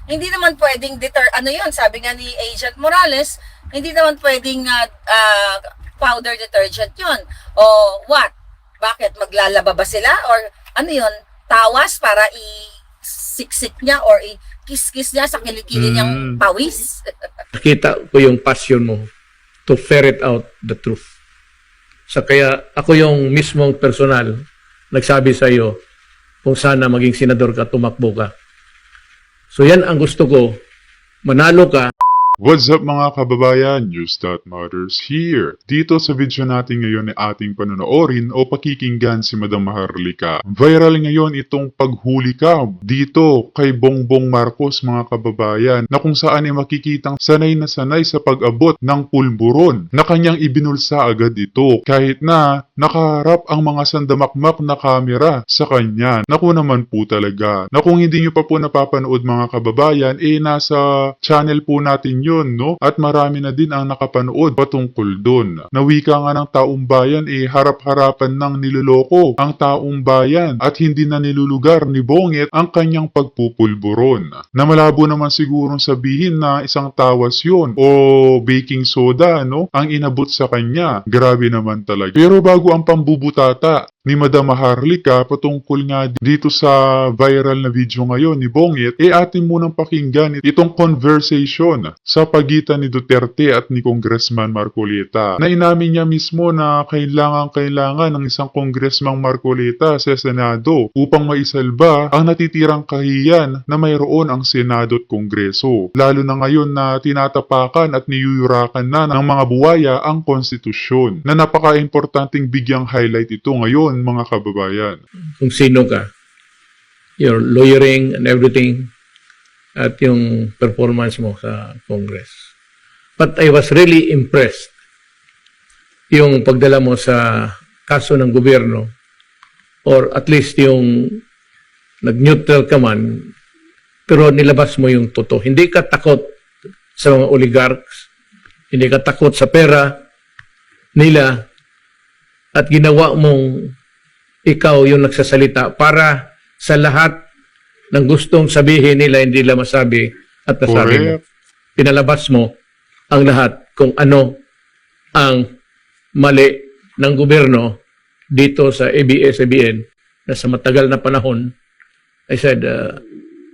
hindi naman pwedeng ano yun, sabi nga ni Agent Morales, hindi naman pwedeng powder detergent yun. O what? Bakit? Maglalaba ba sila? Or ano yun? Tawas para i-siksik niya or i-kiss-kiss niya sa kilikili niyang pawis? Nakita ko yung passion mo to ferret out the truth. So kaya ako yung mismong personal nagsabi sa iyo kung sana maging senador ka, tumakbo ka. So yan ang gusto ko, manalo ka. What's up mga kababayan? News That Matters here. Dito sa video natin ngayon ay ating panonoorin o pakikinggan si Madam Maharlika. Viral ngayon itong paghuli ka dito kay Bongbong Marcos mga kababayan na kung saan ay makikitang sanay na sanay sa pag-abot ng pulburon na kanyang ibinulsa agad ito kahit na nakaharap ang mga sandamakmak na kamera sa kanya. Naku naman po talaga. Na kung hindi nyo pa po napapanood mga kababayan, nasa channel po natin yun, no? At marami na din ang nakapanood patungkol dun. Nawika nga ng taong bayan, harap-harapan ng niloloko ang taong bayan at hindi na nilulugar ni Bongit ang kanyang pagpupulburon. Na malabo naman sigurong sabihin na isang tawas yun o baking soda, no? Ang inabot sa kanya. Grabe naman talaga. Pero bago ang pambubutata ni Madam Maharlika patungkol nga dito sa viral na video ngayon ni Bongit, atin munang pakinggan itong conversation sa pagitan ni Duterte at ni Congressman Marcoleta. Na inamin niya mismo na kailangan ng isang Congressman Marcoleta sa Senado upang maisalba ang natitirang kahiyan na mayroon ang Senado at Kongreso. Lalo na ngayon na tinatapakan at niyuyurakan na ng mga buwaya ang konstitusyon. Na napaka-importanting bigyang highlight ito ngayon mga kababayan. Kung sino ka, your lawyering and everything, at yung performance mo sa Congress. But I was really impressed yung pagdala mo sa kaso ng gobyerno or at least yung nag-neutral ka man pero nilabas mo yung totoo. Hindi ka takot sa mga oligarchs, hindi ka takot sa pera nila at ginawa mong ikaw yung nagsasalita para sa lahat ng gustong sabihin nila hindi nila masabi at nasabi mo. Pinalabas mo ang lahat kung ano ang mali ng gobyerno dito sa ABS-CBN na sa matagal na panahon, I said,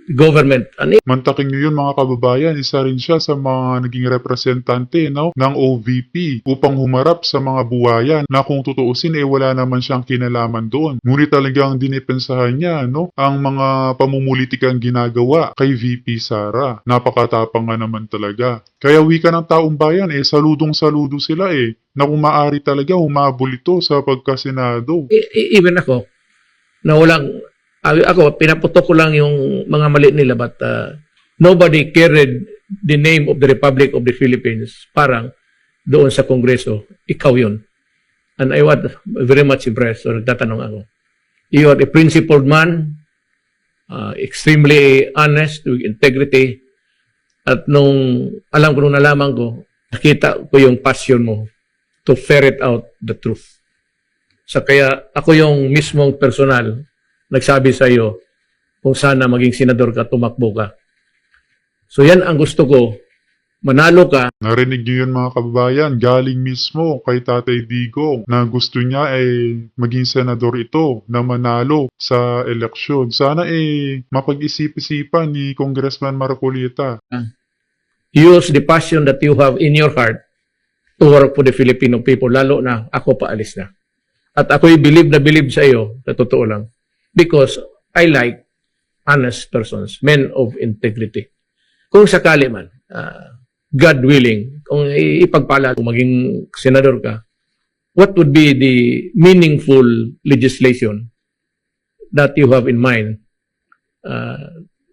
government. Mantaking nyo yun mga kababayan, isa rin siya sa mga naging representante, no, ng OVP upang humarap sa mga buwayan na kung tutuusin wala naman siyang kinalaman doon. Ngunit talagang dinipensahan niya, no, ang mga pamumulitikang ginagawa kay VP Sara. Napakatapang nga naman talaga. Kaya wika ng taong bayan, saludong-saludo sila na kung maaari talaga humabol ito sa pagkasenado. Even ako, na walang ako, pinaputok ko lang yung mga mali nila but nobody carried the name of the Republic of the Philippines parang doon sa Kongreso. Ikaw yun. And I was very much impressed. So nagtatanong ako. You are a principled man, extremely honest, with integrity. At nung nalaman ko, nakita ko yung passion mo to ferret out the truth. So kaya ako yung mismong personal nagsabi sa iyo kung sana maging senador ka, tumakbo ka. So yan ang gusto ko, manalo ka. Narinig niyo yun mga kababayan, galing mismo kay Tatay Digong na gusto niya maging senador ito na manalo sa eleksyon. Sana mapag-isip-isipan ni Congressman Marcoleta. Use the passion that you have in your heart to work for the Filipino people, lalo na ako paalis na. At ako'y believe sa iyo, sa totoo lang. Because I like honest persons, men of integrity. Kung sakali man, God willing, kung ipagpala, kung maging senador ka, what would be the meaningful legislation that you have in mind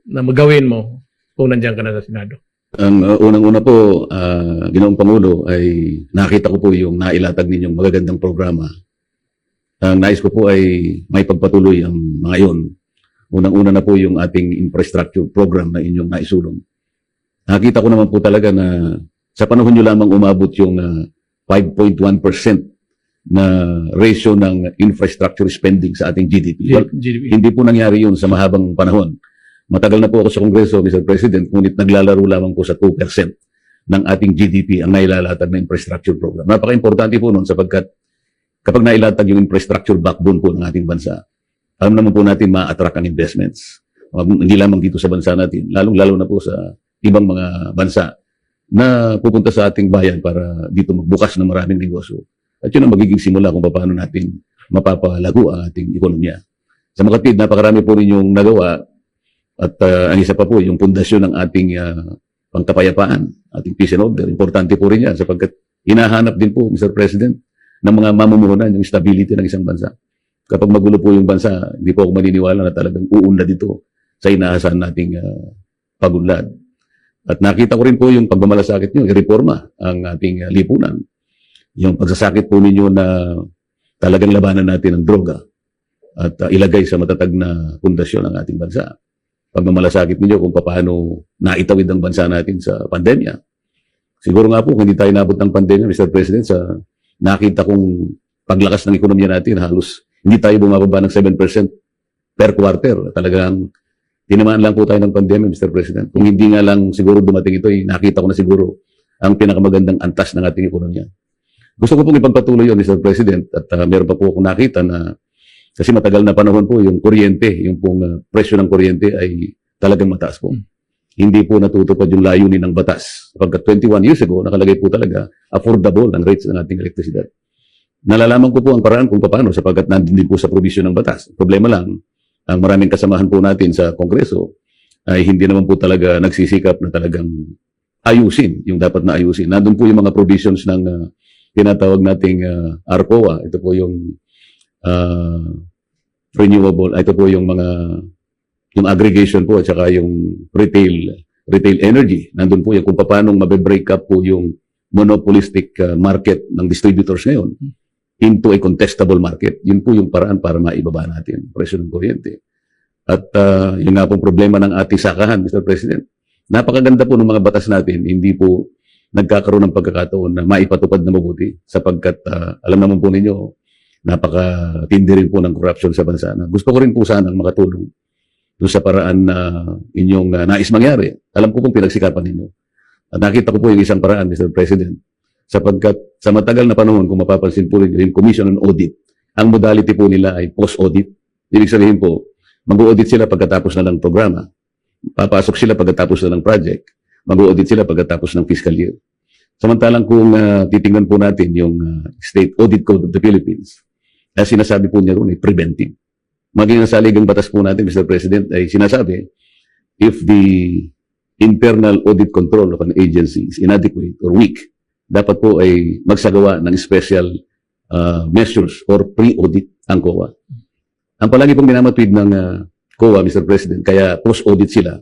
na magawin mo kung nandiyan ka na sa Senado? Ang unang-una po, Ginoong Pangulo, ay nakita ko po yung nailatag ninyong magagandang programa. Ang nais ko po ay may pagpatuloy ang mga iyon. Unang-una na po yung ating infrastructure program na inyong naisulong. Nakita ko naman po talaga na sa panahon nyo lamang umabot yung 5.1% na ratio ng infrastructure spending sa ating GDP. Well, GDP. Hindi po nangyari yun sa mahabang panahon. Matagal na po ako sa Kongreso, Mr. President, ngunit naglalaro lamang po sa 2% ng ating GDP ang nailalatag na infrastructure program. Napaka-importante po nun sapagkat kapag nailatag yung infrastructure backbone po ng ating bansa, alam naman po natin ma-attract ang investments. Hindi lamang dito sa bansa natin, lalong-lalo na po sa ibang mga bansa na pupunta sa ating bayan para dito magbukas ng maraming negosyo. At yun ang magiging simula kung paano natin mapapalago ang ating ekonomiya. Sa Makatwid, napakarami po rin yung nagawa at ang isa pa po yung pundasyon ng ating pangkapayapaan, ating peace and order. Importante po rin yan sapagkat hinahanap din po, Mr. President, ng mga mamumuhunan yung stability ng isang bansa. Kapag magulo po yung bansa, hindi po ako maniniwala na talagang uunlad dito sa inaasahan nating pagunlad. At nakita ko rin po yung pagmamalasakit nyo, i-reforma ang ating lipunan. Yung pagsasakit po ninyo na talagang labanan natin ang droga at ilagay sa matatag na pundasyon ng ating bansa. Pagmamalasakit ninyo kung paano naitawid ang bansa natin sa pandemya. Siguro nga po, kung hindi tayo nabot ng pandemya, Mr. President, sa nakita kong paglakas ng ekonomiya natin, halos hindi tayo bumababa ng 7% per quarter. Talagang tinamaan lang po tayo ng pandemya, Mr. President. Kung hindi nga lang siguro dumating ito, nakita ko na siguro ang pinakamagandang antas ng ating ekonomiya. Gusto ko pong ipagpatuloy yun, Mr. President, at meron pa po akong nakita na kasi matagal na panahon po yung kuryente, yung pong presyo ng kuryente ay talagang mataas po. Hindi po natutupad yung layunin ng batas. Pagka 21 years ago, nakalagay po talaga affordable ang rates ng ating elektrisidad. Nalalaman ko po ang paraan kung paano sapagkat nandun din po sa provision ng batas. Problema lang, ang maraming kasamahan po natin sa Kongreso ay hindi naman po talaga nagsisikap na talagang ayusin yung dapat na ayusin. Nandun po yung mga provisions ng tinatawag nating ARCOA. Ito po yung renewable, ito po yung mga yung aggregation po at saka yung retail energy. Nandun po yung kung paano mabe-break up po yung monopolistic market ng distributors ngayon into a contestable market. Yun po yung paraan para maibaba natin ang presyo ng kuryente. At yun nga pong problema ng ating sakahan, Mr. President. Napakaganda po ng mga batas natin, hindi po nagkakaroon ng pagkakataon na maipatupad na mabuti sapagkat alam naman po ninyo, napakatindi rin po ng corruption sa bansa. Gusto ko rin po sanang makatulong doon sa paraan na inyong nais mangyari. Alam ko pong pinagsikapan ninyo. At nakita ko po yung isang paraan, Mr. President, sapagkat sa matagal na panahon, kung mapapansin po rin yung Commission on Audit, ang modality po nila ay post-audit. Ibig sabihin po, mag-audit sila pagkatapos na ng programa. Papasok sila pagkatapos na ng project. Mag-audit sila pagkatapos ng fiscal year. Samantalang kung titingnan po natin yung State Audit Code of the Philippines, ay sinasabi po niya ron ay preventive. Maging ang saligang batas po natin, Mr. President, ay sinasabi, if the internal audit control of an agency is inadequate or weak, dapat po ay magsagawa ng special measures or pre-audit ang COA. Ang palagi pong minamatwid ng COA, Mr. President, kaya post-audit sila,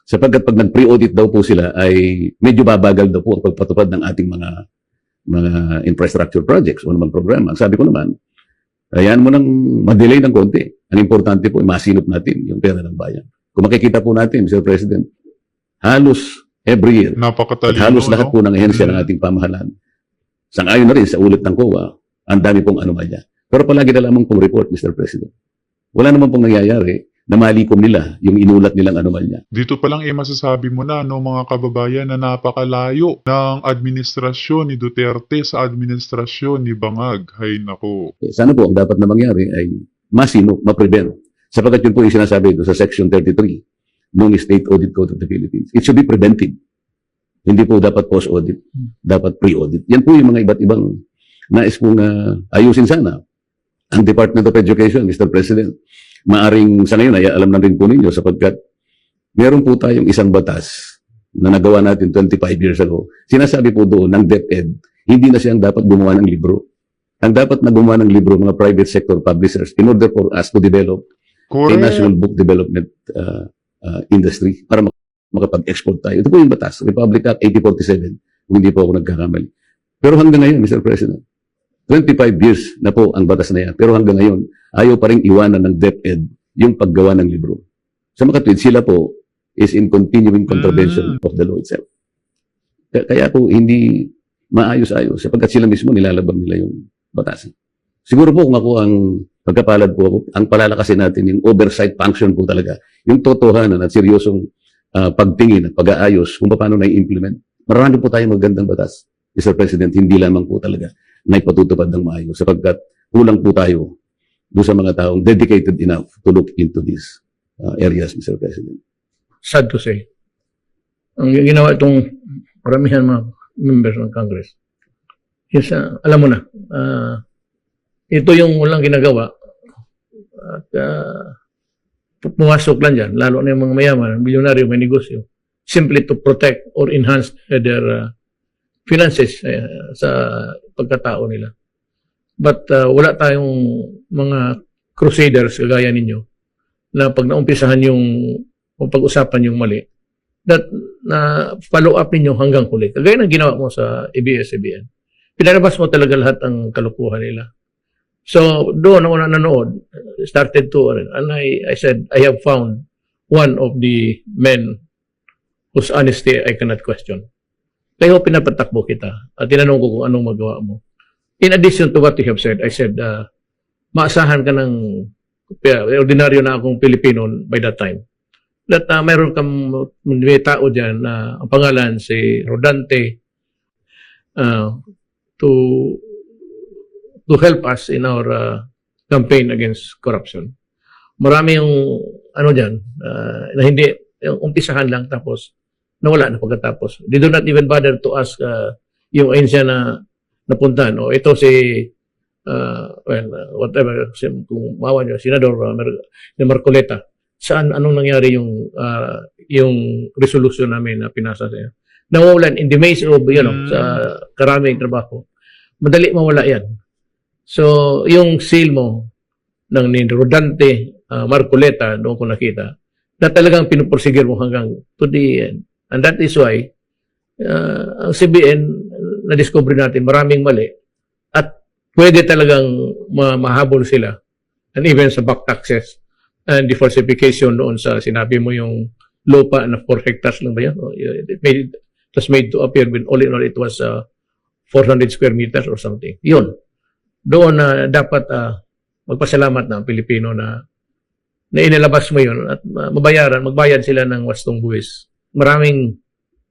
sapagkat pag nag-pre-audit daw po sila ay medyo babagal daw po ang pagpatupad ng ating mga infrastructure projects o naman programa. Ang sabi ko naman, ayan mo nang madelay ng konti. Ang importante po, masinop natin yung pera ng bayan. Kung makikita po natin, Mr. President, halos every year, at Napakatalino, halos lahat no? po ng ehensya ng ating pamahalaan, sang-ayon na rin sa ulat ng COA, ang dami pong anomalya. Pero palagi na lamang pong report, Mr. President. Wala naman pong nangyayari na malikom nila yung inulat nilang anomalya. Dito pa lang masasabi mo na, no, mga kababayan, na napakalayo ng administrasyon ni Duterte sa administrasyon ni Bangag. Hay nako. Sana po ang dapat na mangyari ay masino, ma-prevent. Sapagkat yun po yung sinasabi doon sa Section 33 ng State Audit Code of the Philippines. It should be preventive. Hindi po dapat post-audit, dapat pre-audit. Yan po yung mga iba't ibang nais pong ayusin sana. Ang Department of Education, Mr. President, maaring sa ngayon ay alam na rin po ninyo sapagkat meron po tayong isang batas na nagawa natin 25 years ago. Sinasabi po doon ng DepEd, hindi na siyang dapat gumawa ng libro. Ang dapat na gumawa ng libro, mga private sector publishers, in order for us to develop a national book development industry para makapag-export tayo. Ito po yung batas, Republic Act 8047, kung hindi po ako nagkakamali. Pero hanggang ngayon, Mr. President, 25 years na po ang batas na yan. Pero hanggang ngayon, ayaw pa rin iwanan ng DepEd yung paggawa ng libro. Sa Makatwid, sila po is in continuing contravention of the law itself. Kaya po, hindi maayos-ayos sapagkat sila mismo nilalabag nila yung batas. Siguro po kung ako ang Pagkapalad po ako, ang palalakasin natin yung oversight function po talaga. Yung totohanan at seryosong pagtingin at pag-aayos kung paano na-implement. Marami po tayong magandang batas, Mr. President, hindi lamang po talaga na ipatutupad ng maayos sapagkat kulang po tayo doon sa mga taong dedicated enough to look into these areas, Mr. President. Sad to say. Ang ginawa itong paramihan mga members ng Congress is, alam mo na, ito yung walang ginagawa at pumasok lang dyan, lalo na yung mga mayaman, bilyonaryo, may negosyo, simply to protect or enhance their finances sa pagkatao nila. But wala tayong mga crusaders kagaya ninyo na pag naumpisahan yung pag-usapan yung mali, that na follow up ninyo hanggang huli. Kagaya ng ginawa mo sa ABS-CBN. Pinalabas mo talaga lahat ang kalukuhan nila. So, doon ako nanonood, started to, and I said, I have found one of the men whose honesty I cannot question. Kaya pinapatakbo kita at tinanong ko kung anong magawa mo. In addition to what you have said, I said, maasahan ka ng ordinaryo na akong Pilipino by that time. That mayroon kang may tao dyan na ang pangalan si Rodante to help us in our campaign against corruption. Marami yung ano dyan na hindi, yung umpisahan lang tapos nawala na pagkatapos. They do not even bother to ask yung ahensya na napuntahan. O ito si whatever, kung mawa nyo, Senador Marcoleta. Saan, anong nangyari yung resolution namin na pinasa sa iyo? Nawawalan in the maze of, sa karaming trabaho. Madali mawala yan. So, yung seal mo ng ni Rodante Marcoleta, doon ko nakita, na talagang pinuporsigir mo hanggang to the end. And that is why, ang CBN, na-discover natin maraming mali at pwede talagang mahabol sila and even sa back taxes and the falsification noon sa sinabi mo yung lupa na 4 hectares lang ba yan? It was made to appear when all in all it was 400 square meters or something. Yun. Doon na dapat magpasalamat na ang Pilipino na inilabas mo yun at magbayad sila ng wastong buwis. Maraming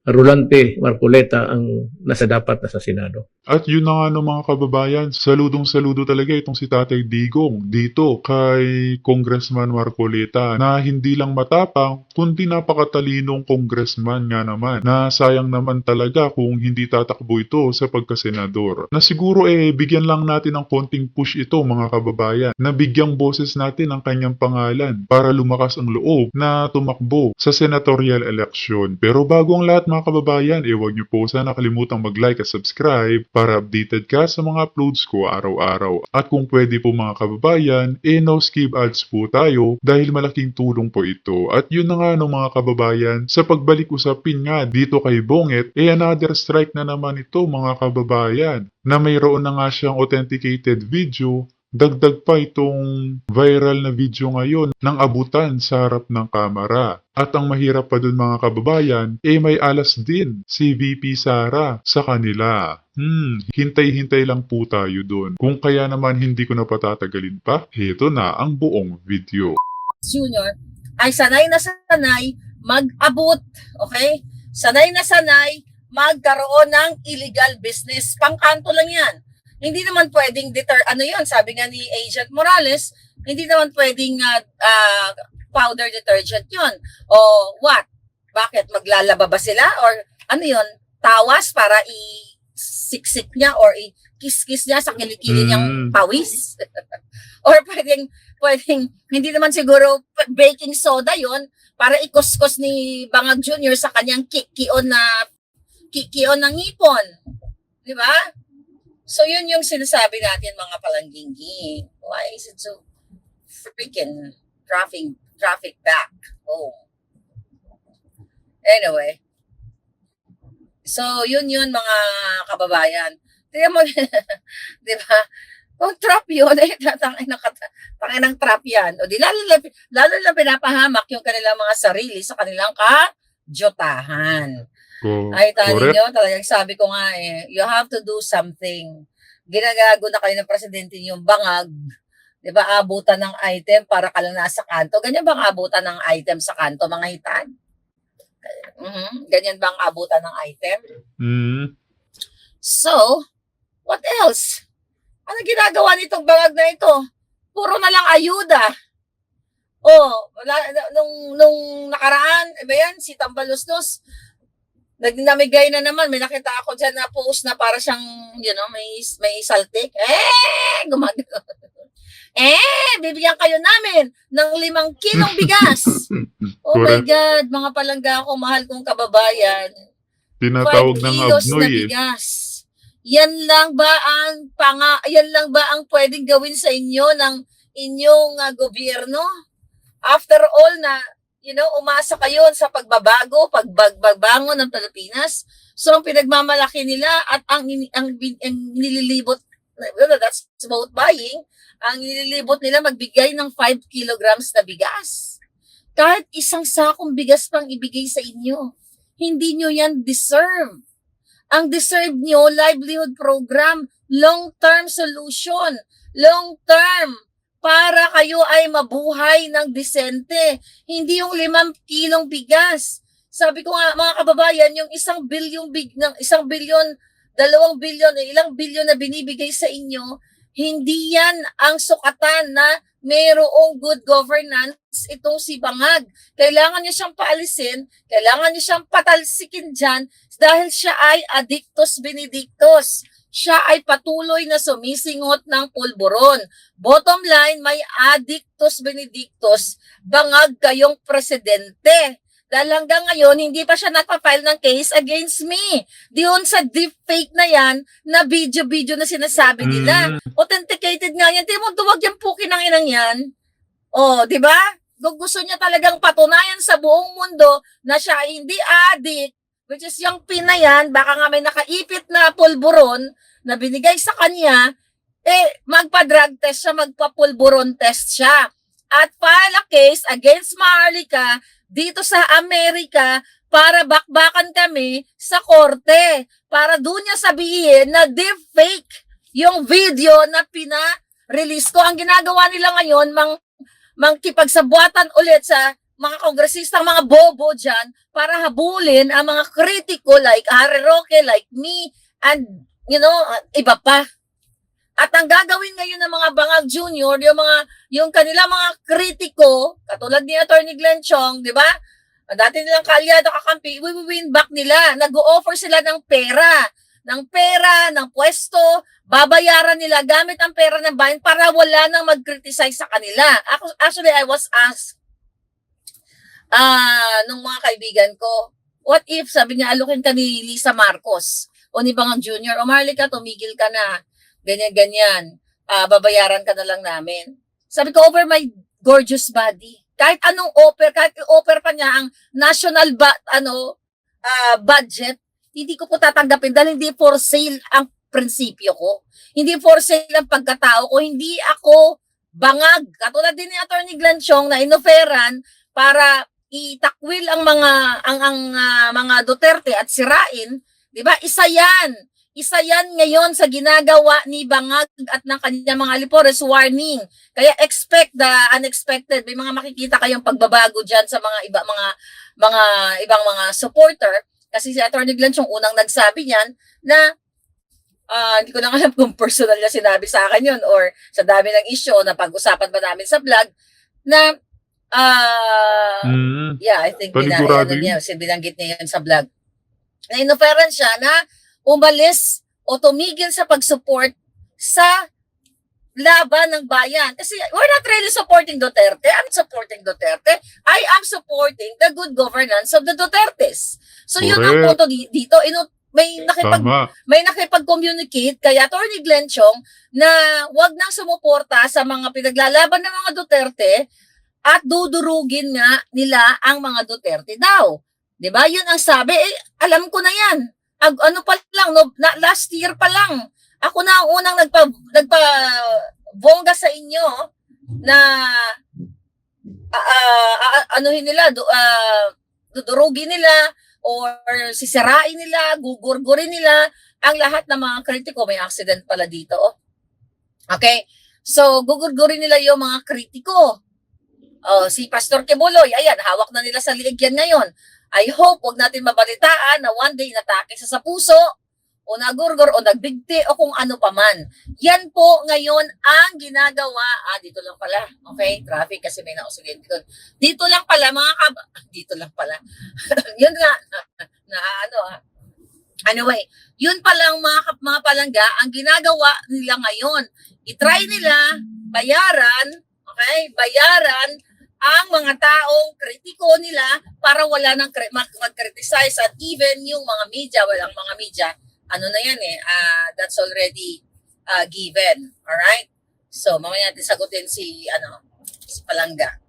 Rolante Marcoleta ang nasa dapat na sa Senado. At yun na nga no mga kababayan, saludong-saludo talaga itong si Tatay Digong dito kay Congressman Marcoleta na hindi lang matapang kundi napakatalinong congressman nga naman na sayang naman talaga kung hindi tatakbo ito sa pagkasenador. Na siguro bigyan lang natin ng konting push ito mga kababayan na bigyang boses natin ang kanyang pangalan para lumakas ang loob na tumakbo sa senatorial election. Pero bago ang lahat mga kababayan, huwag niyo po sana kalimutang mag-like at subscribe para updated ka sa mga uploads ko araw-araw. At kung pwede po mga kababayan, no skip ads po tayo dahil malaking tulong po ito. At yun na nga no mga kababayan, sa pagbalik usapin nga dito kay Bonget, another strike na naman ito mga kababayan na mayroon na nga siyang authenticated video. Dagdag pa itong viral na video ngayon ng abutan sa harap ng kamera. At ang mahirap pa dun mga kababayan, may alas din si VP Sara sa kanila. Hintay-hintay lang po tayo dun. Kung kaya naman hindi ko na patatagalin pa, heto na ang buong video. Junior ay sanay na sanay mag-abot, okay? Sanay na sanay magkaroon ng illegal business. Pangkanto lang yan. Hindi naman pwedeng sabi nga ni Agent Morales, hindi naman pwedeng powder detergent yun. O what? Bakit? Maglalaba ba sila? Or ano yun? Tawas para i-siksik niya or i-kiss-kiss niya sa kilikili niyang pawis? Or pwedeng, hindi naman siguro baking soda yun para ikuskus ni Bangag Jr. sa kanyang kikion ng ngipon. Di ba? So, yun yung sinasabi natin mga palangginggi. Why is it so freaking traffic back home? Anyway. So, yun mga kababayan. Tingnan mo, di ba? Kung trap yun, tangin ng trap yan. O di, lalo na pinapahamak yung kanilang mga sarili sa kanilang kajotahan. Ay, tani nyo, talagang sabi ko nga you have to do something. Ginagago na kayo ng presidente yung Bangag 'Di ba, abutan ng item para ka lang nasa kanto. Ganyan ba ang abutan ng item sa kanto, mga hitan? Ganyan ba ang abutan ng item? Mm. So, what else? Ano ginagawa nitong bangag na ito? Puro na lang ayuda. Oh, nung nakaraan, ba yan, si Tambalusnos, namigay na naman. May nakita ako dyan na post na para siyang, may saltik. Gumagano. Bibigyan kayo namin ng 5 kilong bigas. Oh my Correct. God, mga palangga ko, mahal kong kababayan. 5 Tinatawag ng kilos na abnoy eh. bigas. Yan lang ba ang pwedeng gawin sa inyo ng inyong gobyerno? After all na, umasa kayo sa pagbabago, pagbangon ng Pilipinas. So, ang pinagmamalaki nila at ang nililibot, that's vote buying, ang nililibot nila magbigay ng 5 kilograms na bigas. Kahit isang sakong bigas pang ibigay sa inyo, hindi nyo yan deserve. Ang deserve nyo, livelihood program, long-term solution, long-term, para kayo ay mabuhay ng disente. Hindi yung 5 kilong bigas. Sabi ko nga, mga kababayan, yung 1 bilyon, 2 bilyon, ilang bilyon na binibigay sa inyo, hindi yan ang sukatan na mayroong good governance itong si Bangag. Kailangan niya siyang paalisin, kailangan niya siyang patalsikin dyan dahil siya ay addictus benedictus. Siya ay patuloy na sumisingot ng pulburon. Bottom line, may addictus benedictus, Bangag kayong presidente. Dahil hanggang ngayon, hindi pa siya nagpa-file ng case against me. Diyon sa deepfake na yan, na video-video na sinasabi nila. Authenticated nga yan. Di mo, duwag yung pukin ng inang yan. Oh, di ba? Gusto niya talagang patunayan sa buong mundo na siya ay hindi addict, which is yung pinayan, baka nga may nakaipit na pulburon na binigay sa kanya, magpa-drug test siya, magpa-pulburon test siya. At file a case against Maharlika dito sa Amerika para bakbakan kami sa korte. Para doon niya sabihin na deepfake yung video na pina-release ko. Ang ginagawa nila ngayon, mangkipagsabuatan ulit sa mga kongresistang mga bobo dyan para habulin ang mga kritiko like Harry Roque, like me, and iba pa. At ang gagawin ngayon ng mga Bangag Junior, yung kanila mga kritiko, katulad ni Attorney Glenn Chong, di ba? Dati nilang kaalyado kakampi, win back nila. Nag-o-offer sila ng pera, ng pwesto, babayaran nila gamit ang pera ng bayan para wala nang mag-criticize sa kanila. Actually, I was asked nung mga kaibigan ko, what if, sabi niya, alukin ka ni Lisa Marcos o ni Bangag Junior, o Maharlika, tumigil ka na, ganyan, babayaran ka na lang namin. Sabi ko, over my gorgeous body. Kahit anong kahit i-offer pa niya ang national budget, hindi ko po tatanggapin dahil hindi for sale ang prinsipyo ko. Hindi for sale ang pagkatao ko. Hindi ako bangag. Katulad din ni Attorney Glenn Chong na inoferan para itakwil ang mga Duterte at sirain, 'di ba? Isa 'yan ngayon sa ginagawa ni Bangag at ng kanyang mga alipores, warning. Kaya expect the unexpected. May mga makikita kayong pagbabago diyan sa mga ibang mga supporter. Kasi si Attorney Glenn yung unang nagsabi niyan na hindi ko na alam kung personal niya sinabi sa akin yun or sa dami ng issue na pag-usapan ba namin sa vlog na I think binanggit niya yun sa vlog. Na inoferan siya na umalis o tumigil sa pag-support sa laban ng bayan. Kasi we're not really supporting Duterte. I'm supporting Duterte. I am supporting the good governance of the Dutertes. So yun ang punto dito. May nakipag-communicate kay Attorney Glenn Chong na wag nang sumuporta sa mga pinaglalaban ng mga Duterte at dudurugin nga nila ang mga Duterte daw. 'Di ba? Yun ang sabi. Alam ko na yan. Last year pa lang, ako na ang unang nagpa-bongga sa inyo na dudurugin nila or sisirain nila, gugurgurin nila ang lahat ng mga kritiko. May accident pala dito. Okay? So, gugurgurin nila yung mga kritiko. Oh, si Pastor Kibuloy, ayan, hawak na nila sa liig yan ngayon. I hope wag natin mabalitaan na one day natake sa puso, o nagurgur, o nagbigti, o kung ano pa man. Yan po ngayon ang ginagawa. Dito lang pala. Okay, traffic kasi may nausulit doon. Dito lang pala, dito lang pala. Yun nga, Anyway, yun palang mga palangga, ang ginagawa nila ngayon. I-try nila, bayaran, okay, bayaran ang mga taong kritiko nila para wala nang mag-criticize at even yung mga media, walang mga media, ano na yan that's already given. Alright? So, mamaya natin sagutin si palangga.